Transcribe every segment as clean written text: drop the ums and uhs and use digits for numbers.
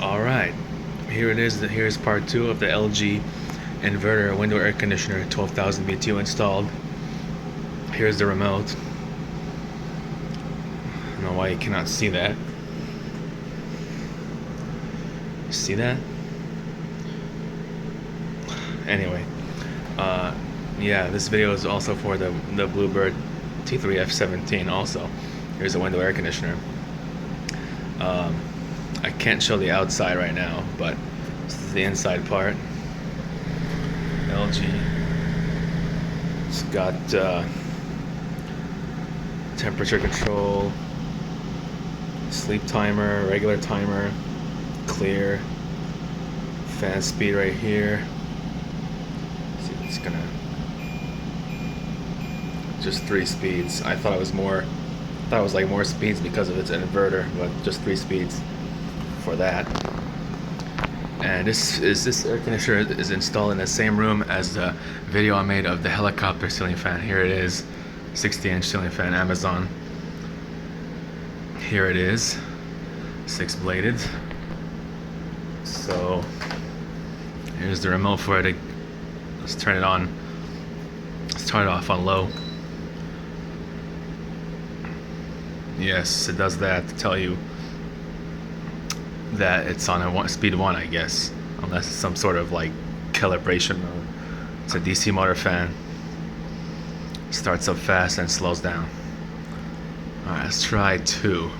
Alright, here it is. Here's part 2 of the LG inverter window air conditioner 12,000 BTU installed. Here's the remote. I don't know why you cannot see that. See that? Anyway, yeah, this video is also for the Bluebird T3F17 also. Here's a window air conditioner. I can't show the outside right now, but this is the inside part. LG. It's got temperature control, sleep timer, regular timer, clear, fan speed right here. Let's see, it's gonna just 3 speeds. I thought it was more. I thought it was like more speeds because of its inverter, but just 3 speeds for that. And this air conditioner is installed in the same room as the video I made of the helicopter ceiling fan. Here it is, 60-inch ceiling fan, Amazon. Here it is, 6-bladed. So here's the remote for it. Let's turn it on. Let's turn it off on low. Yes, it does that to tell you that it's on a speed 1, I guess, unless it's some sort of like calibration mode. It's a DC motor fan. Starts up fast and slows down. Alright, let's try 2.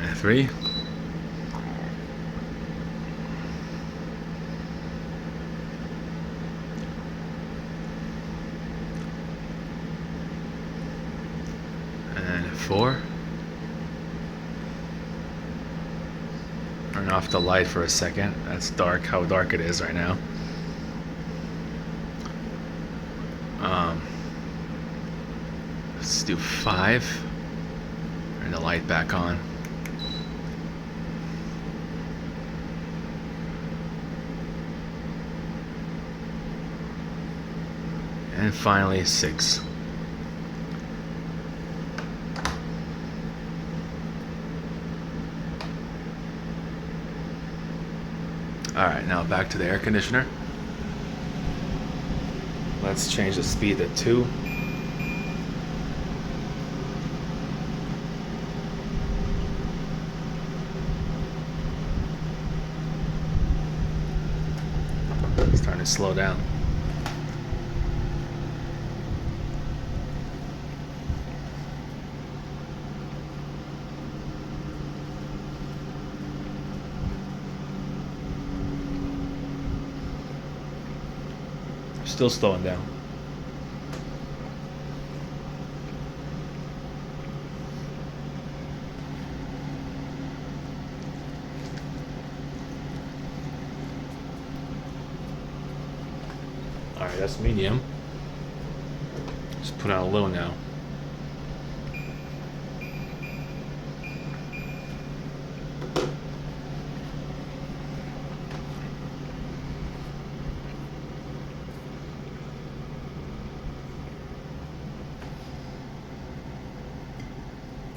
And 3. And 4. Turn off the light for a second. That's dark, how dark it is right now. Let's do 5. Turn the light back on. And finally 6. Alright, now back to the air conditioner. Let's change the speed to 2. It's starting to slow down. Still slowing down. Alright, that's medium. Just put on low now.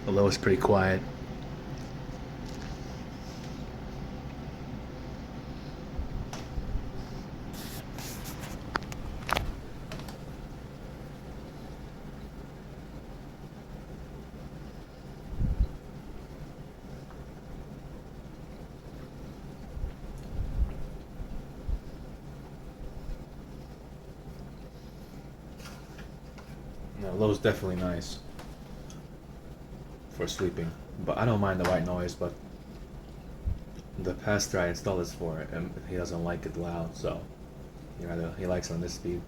The low is pretty quiet. No, low is definitely nice for sleeping, but I don't mind the white noise. But the pastor I installed this for, and he doesn't like it loud, so he likes it on this speed.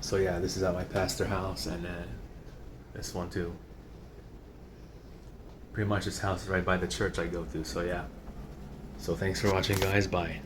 So yeah, this is at my pastor house, and this one too. Pretty much this house is right by the church I go to, so yeah. So thanks for watching, guys. Bye.